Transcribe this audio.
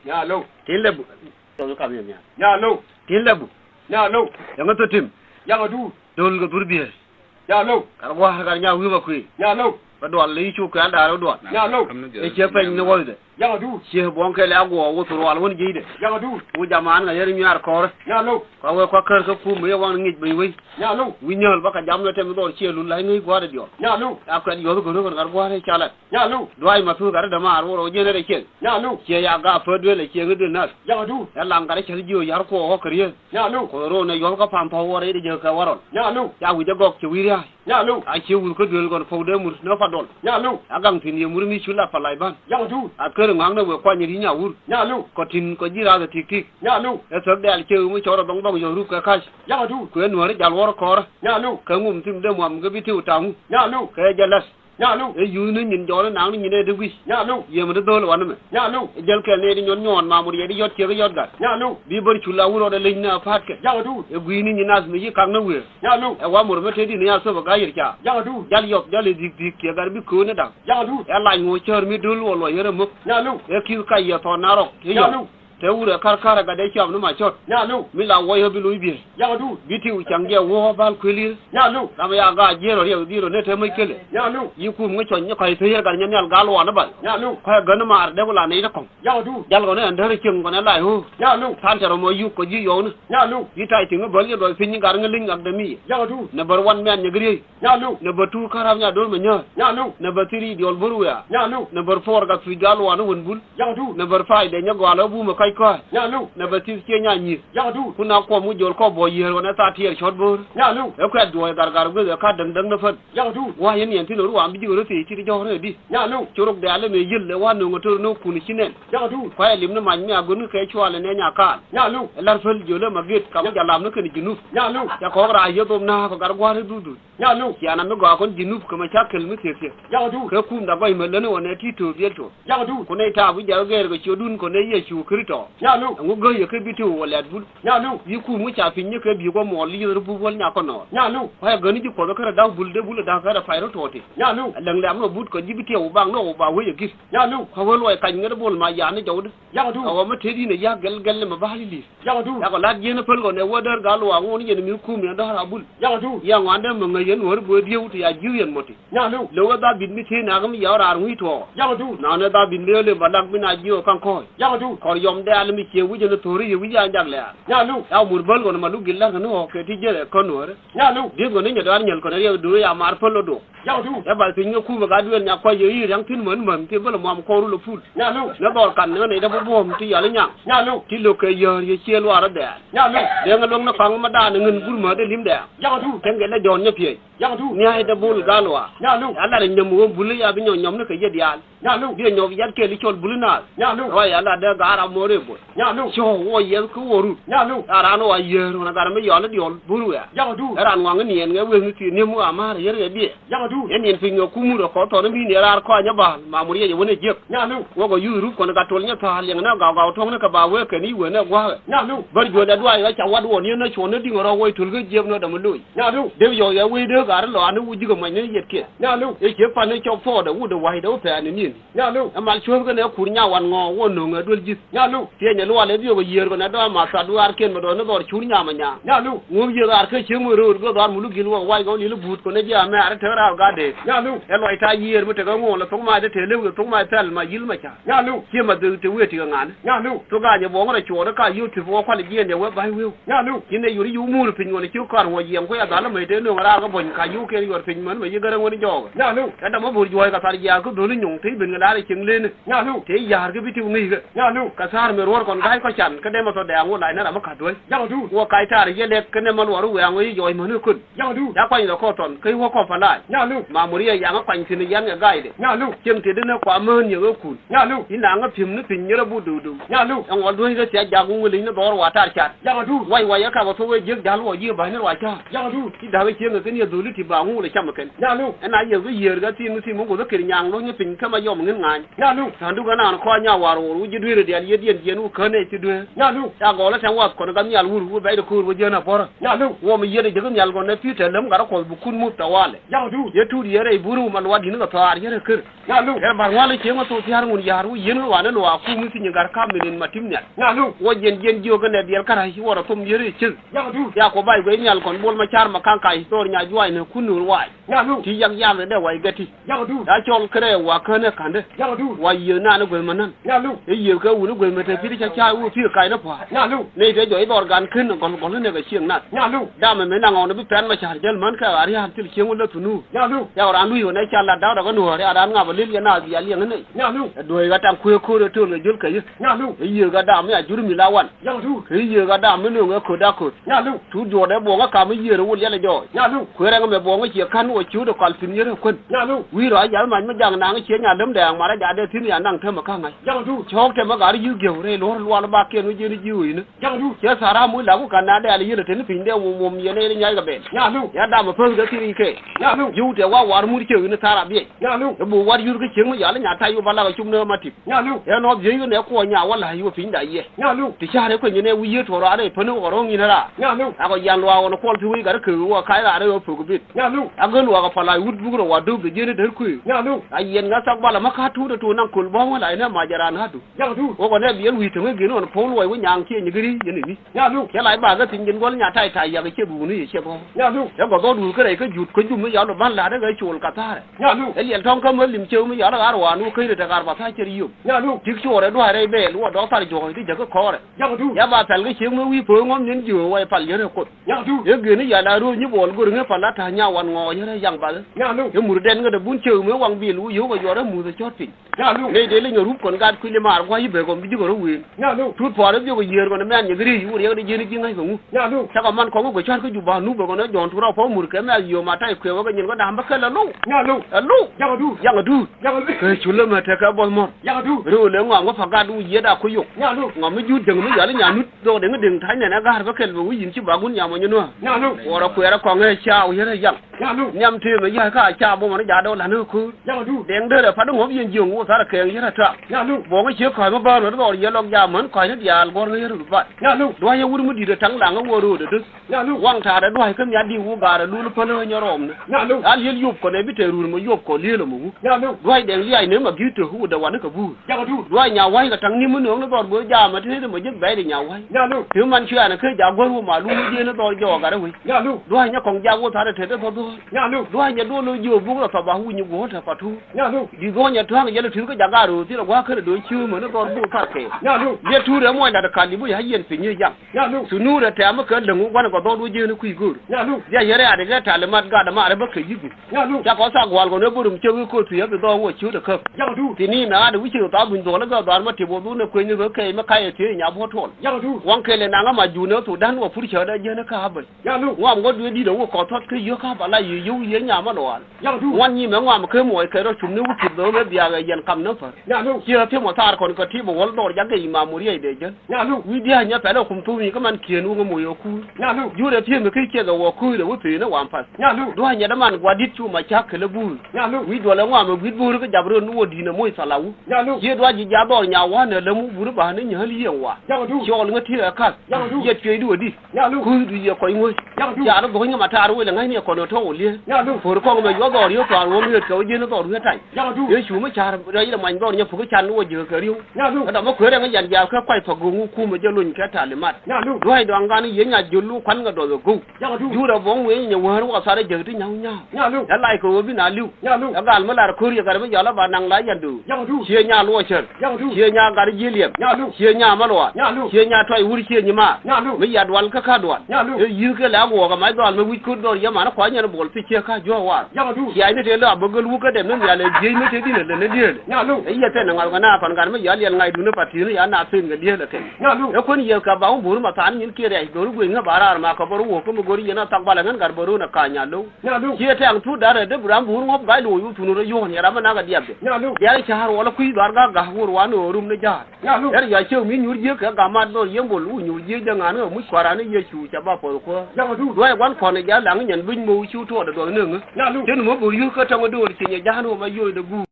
nya lo tin lebu to ka mi nya lo tin lebu nya lo ya ngato tim ya du dol go burbi nya lo kar wa ga nya wi ba ku nya lo ba do li chu ka da do nya lo e che pe ni wo de ya du che bon ke la go wo to wal won ji de ya du bu jaman ga yeri nyar ko nya lo ko we ko kar ko fu mi won ngi bi wi nya lo wi nyol ba ka jam no tem do che lu la ngi gwa de dio nya lo akwa yo go no gar gwa re chala nya lo do ai ma su gar da ma ro je ne de che nya lo che ya ga fa de le che ngi de na ya du ya lang ga che ji yar ko ho kriye nya lo ko ro ne yo ka pam pa wo re de je ka waron nya lo ya wi de gok che wi ya nya lo a che wi ko de gon fo de mur no fa dol nya lo agang tin ye mur mi chula pa lai ban ya du a ker ngang na we kwa ni nya wur nya lo ko tin ko ji ra de tik tik nya lo e so de al che mu choro dong dong yo ru ka ka ya du ko no re jal wor ko nya lo ka ngum tim de mo am ga bi tu ta mu nya lo ka jalas nya lo e yu ne nyin jo na nang ni ne de wi nya lo ye mu de dol wan me nya lo jel ke ne di nyon nyon ma mu ye di yot che ga yot ga nya lo bi bor chula wuro de leñ na fat ke ya du e gui ni nas mi yi kang na we ya lo e wa mu me te di ne ya so ba ga yir cha ya du jal yok jal dik dik ke gar bi ko ne da ya du e la ngo chor mi dul wo lo yere mu ya lo e ki ka ye to na ro ye ya yo lo te wure kar kar ga de cham no ma chot ya lo mi la wo yo bi lu bi ya du biti u change wo bal kweli ya lo kam ya ga jero ye di ro ne te mai kele ya lo yi ku mu chon ne kai te ye ga nyen yal gal wa na ba ya lo ka ga na mar de la ne da kon ya du jal go ne andar king go ne la hu ya lo tan tero mo yu ko ji yo ne ya lo yi tai tinga bol ye do fin gar ngeling ak de mi ya du number 1 men nyegri ya lo number 2 karam nya do me nya ya lo number 3 di ol buru ya ya lo number 4 ga fi gal wa no won bul ya du number 5 de nya go ala bu ma kai ko ya lo number 6 ke nya ni ya du kuna ko mu jol ko bo ye ro na ta tier shot bur ya lo e ko do gar gar go ka dang dang na fa ya du wa yen yen ti lo wa bi ji ro ti ti jo re di ya lo churuk de ale me yil le wa no ngoto no kun chinen ya du ko e lim na man mi agunu ke chwale ne nya ka ya lo lar fal jole ma get kam jalam no ken jinuf ya lo ya ko ra ye dom na ko gar gwa re dudu ya lo ya na me go kon jinuf ko ma chakel mi te te ya du ke kum da boy me le no ne ti to biel to ya du ko ne ta bu ja ge go chodun ko ne ye chu krito ya lo ngu go ye ke bitu wala bul ya lo yi ku mu cha fin ye ke bi go mo li ru bu wol nya ko no ya lo ko ga ni ji ko ka da bul de bul da ka da fayro to te ya lo lang lam no but ko jibiti u bang no ba we ye gis ya lo ko wol way kan ngada bol ma ya ne jawd ya du awa ma te di ne ya gel ma bahali li ya du ya ko lat je na pel go ne wodar galu wa ngoni ye mi ku mi da ra bul ya du ya ngande mo ngayen wor bo diu ti ya jiu yen moti ya lo lo da bin mi te na gam ya ra ngui to ya du na ne da bin le ba dak mi na jiu kan ko ya du ko yom de al mi che wu je na tori ye wi ya jak le ya lo ya mur bol go na lu gilla no ke ti je ko no re ya lo de go ne nya dar nyal ko ne ye du ya mar polo do ya du ya ba tin ku ba ga du nya ko ye yi yang tin man ti bolo mo ko ru lo ful ya lo na dor kan ne da bo mo ti ya le nya ya lo ti lo ke ye che lo ara de ya lo de nga long na fang ma da ne ngin bur ma de lim de ya du tenge le jon nya pie ya du ni ay da bol galwa ya lo ala re nyam wo bul ya bi nyom ne ke ye dial ya lo bi nyom ya ke li chol bul na ya lo wa ya la de ga ara mo re bo ya lo cho wo ye ku wo ru ya lo ara no wa ye ro na ga me yo le diol buru ya ya du ara ngwa ngi en nga we ngi ti ne mu ama re ye bi ya du en yen fin ku mu ro ko to ne bi ne ra ko nya ba ma mu ye ye wona je ya lo wo go yu ru ko na ga tol nya ta le na ga ga to ne ka ba we ke ni we ne gwa ya lo bar jo da dwa ya cha wad wo ni na cho ne ding ro wo tul ge je no da mu lu ya lo de yo ya we de ga lo anu ji ga ma ne ye ke ya lo e ke fa ne cho fo da wu de wa da fa ne ni ya lo amal cho ga ne kur nya wan ngo wo no nga dol ji ya lo te nya lo le bi go yer go na da ma sa du ar ken ma do ne do chur nya ma nya ya lo ngum je ar ke che mu ro go dar mu lu gil wo wa go ni lu but ko ne ja me ar te ra ga de ya lo e lo ita yer mu te ga ngo lo to ma de te le go to ma tel ma yil ma cha ya lo che ma de te we ti ga ngan ya lo to ga je bo ngo cho da ka yu ti wo kwa le je ne we ba we ya lo ine yuri yu mu pin ngone chu kar wo yem ko ya da la me te no ra ga bon ka yu ke yor pin man me ye ga ngoni jo ya lo ka da mo bur jo ga tar ya ko do lu nyong te bin ga la re ching le ne ya lo te yar ga bi ti ngi ga ya lo ka sar me ro kon ga ko chan ka de ma to da ngo lai na ma ka do ya du wo kai tar ye le ka ne man wo ru ya ngo yi jo mo ne kun ya du ya kwa ni ko ton kai wo ko fa lai ya lo ma muri ya nga kwa ni ya nga ga ide ya lo chim te de na kwa mo ni ga kun ya lo ina nga pim ni pin yera bu du du ya lo an wo do ga ti ja gu nguli ni do wa tar chat ya du wai wai ya ka ba to we je ja lo ji ba ni wa cha ya du ti da we che nga ni do li ti ba ngu le cham ken ya lo ana ye ga yer ga ti mu ti mu ko da kir nyang lo ni pin ka ma yo yo mungin ngan Ya lu. sandu kana ko nya waro ru ji duire de ye dien jenu kane ti due Ya lu. ya go la tan wa ko ga nyal wuru be de ko wo jena por Ya lu. wo mi yede je nyal go ne pite lam gara ko bu kun mu tawale Ya du. ye tu di yere buru man wadi ni ga tar yere kir Ya lu. e bar wala che ma to ti har ngun yaru yenu wa ne wa ku mu ti ngar kam min matim nya Ya lu. wo jen jo ga ne diel kara hi wora tum yere che Ya du. ya ko bay go nyal kon bol ma char ma kan ka histor nya juai ne kunur wai Ya lu. ti yang yang de wai gati Ya du. ya chol kre wa kane kande Ya du. wa ye na ne go manan Ya lu. e ye ka wu ne go me te pi cha wu pi kai na pa Ya lu. ne te jo i bor gan kin kon ne ga chieng na Ya lu. da me na ngone bi pen ma char jel man ka ari han til chieng wu tunu Ya lu. ya ora lu yo ne cha la da ga no ya dan nga ba lil ya na ya lieng ne Ya lu. do ga tan ku ko to ne jul ka ye Ya lu. e ye ga da me a jur mi la wan Ya du. e ye ga da me no ga ko da ko Ya lu. tu jo de bo ga ka me ye ru ya le jo Ya lu. ku re ga me bo ga chi kan wo chu de kal tin ye re kun Ya lu. wi ro ya man ma jang na ga che nya dam da ma ra ja de tin ya nang the ma ka ngai Ya du. chok te ma ga ri yu ge re lo lo ba ke no je ni ji wi ne Ya du. che sara mu la ku kan na de ali ye te ni pin de wo mo ye ne nya ga be Ya lu. ya da ma pe ga ti ke Ya lu. yu te wa war mu ri che ni sara bi Ya lu. e bo war yu ga che mu ya la nya ta yu ba la ga chum ne ma ti Ya lu. ya no je yu ne ko nya wa la yu pin da ye Ya lu. ti sha re ko ni ne wi ye to ra re pe no ro ni na ra Ya lu. a ko yan lo wa no ko ti wi ga ke wa kai ra re yo pu ku bi Ya lu. a ga lo ga pa la wut bu ro wa do ge je ne der ku Ya lu. a yen ga sak bala ma ka tu de to nan kul bo wa la ina ma jaran ha du Ya du. ko ne bi wi to ge no po lo wa nyang che ni gri ye ni Ya lu. ke lai ba ga tin jin gol nya tai tai ya ga che bu ni ye che bo Ya lu. ya go do du ke re ke jut ko ju me ya lo ban la de ga chul ka ta re Ya lu. e liel tong ka mo lim che me ya la wa nu ke de ta gar ba ta che ri yu Ya lu. dik cho re do ha re be lu do ta jo ti je ko ko re Ya du. ya ba tal ge che me wi po ngom nin ju wa pal ye re ko Ya du. ye ge ni ya la ru ni bol gur nge pa la ta nya wan ngo ye re yang ba Ya lu. ye mur den ga de bun che me wang bi lu yu ga yo re mu de chot pin Ya lu. ne de le nyoru kon ga ku le mar kwa yi be ko bi ji ko ro wi Ya lu. tut po re bi ko yer ko ne man ye gri yu re ga je ni ji ngai ko mu Ya lu. ta ko man ko go chan ko ju ba nu be ko ne jon tu ra po mur ke me yo ma tai kwe ga nyin ko da ba ka la lu Ya lu. lu Ya du. yang du Ya lu. ke chule ma ta ka bo mo Ya du. ro le ngwa ngo fa ga du ye da ko yo Ya lu. ngwa mi ju deng mi ya le nya nut do de ngeng thai ne na ga ba kel bu yin chi ba gun nya mo nyu no Ya lu. ora ku era ko nge cha u ye re yang Ya lu. nyam te me ya ka cha bo mo ne ja do la no ku Ya du. deng de da fa do ngo yin ji ngo sa ra ke ye ra ta Ya lu. bo ngo che ko ma ba ro do ye log ya man ko ne ya go ye ru ba Ya lu. do ye wur mu di de tang la ngo wo ro de de Ya lu. wang ta da do hay kam ya di wu ga da lu lu pa le nya rom ne Ya lu. al yel yob ko ne bi te ru mo yob ko le lo mu Ya lu. do hay deng li ai ne ma gi to hu da wa ne ka bu Ya du. do hay nya wai ga tang ni mu no ne do bo ja ma te de mo je bai de nya wai Ya lu. tu man chua ne ke ja go ru ma lu mu je ne do jo ga da wi Ya lu. do hay nya kong ja wo ta de te de do Ya lu. do hay nya do lo jo bu ga fa ba hu ni go ta pa tu Ya lu. di go nya twang ye le tu ga ja ga ru ti lo wa ke do chu mo ne do bu ka ke Ya lu. ye tu de mo da ka li bu ya yen pin ye yang Ya lu. su nu de ta ma ke de ngu wa ne ko do je ne ku gur Ya lu. ya yere a de ga ta le mat ga da ma re ba ke yi gu Ya lu. ya ko sa gwal ko ne bu rum che ko tu ye do wo chu de ka Ya du. ti ni na de wi chu ta bun do la ga da ma ti bo du ne ko ni ko ke ma ka ye ti nya bo ton Ya du. wan ke le na ga ma ju ne tu dan wo fu che da je ne ka ba Ya lu. wa mo du di do wo ko tot ke yo ka ba la yu ye nya ma lo Ya du. wan ni me wa ma ke mo ke ro chum ne wu ti do me bia ga yen kam ne fa Ya lu. ki te mo tar kon ko ti bo wol do ya ga ma mu ri de je Ya lu. wi dia nya pa lo kum tu mi ka man kien wo mo yo ku Ya lu. ju de ti me ke ke ga wo ku de wo ti ne wan pa Ya lu. do nya da man gwa dit chu ma cha ke le bu Ya lu. wi do le wa ma wi bu ru ga jabro nu wo di ne mo sa la wu Ya lu. ye do ji ja do nya wa ne le mu bu ru ba ne nya li yen wa Ya du. cho le ti ka ye ti du di Ya lu. ku du ye ko ngo Ya du. ya do go nya ma ta ru le ngai ne ko no to wo le Ya lu. for ko ma yo do ri ko wo mi ko je no do ru tai Ya du. ye chu ma cha ra ye ma do nya fu ko chan wo je ka riu Ya lu. ka da ma ko re ngai yan ja ka kwai fa go ngu ku ma je lun ka ta le mat Ya lu. do hai do an ga ni ye nya ju lu kwan ga do go Ya du. ju da bong we nya wa ru wa sa re je ti nya nya Ya lu. ya lai ko bi na liu Ya lu. ya gal ma la ko ri ga ba ya la ba nang la yan du Ya du. che nya lo cher Ya du. che nya gar ji liep Ya lu. che nya ma lo Ya lu. che nya toi wuri che ni ma Ya lu. mi ya dwal ka dwal Ya lu. yi ke la go ga ma dwal mi wi ku do ya ma na kwa nya bol ti che ka jo wa Ya du. ya ni te la ba gel wu ka de mi ya le je mi te di ne le di le Ya lu. e ya te na ngal ga na pan ga mi ya le ngai du ne pa ti ne ya na tin ga di le te Ya lu. e ko ni ye ka ba bu ma tan ni ke re do ru nga ba ra ma ka bo ru ko mo gori ya na tak ba la ngan gar bo ru na ka nya lo Ya lu. ye te ang tu da re de bram bu ru ga lo yu tu no yo ni ra ma na ga di abde Ya lu. ya cha har wala ku dar ga wur wa no rum ne ja Ya lu. yar ya che mi nyur je ka ga ma do yem bol u nyur je ja ngana mu kwara ne ye chu cha ba po ko Ya du. do ai wan ko ne ja lang nyen bin mu chu to da do ne Ya lu. chen mo bu yu ka ta mo do che nya ja no ma yo de bu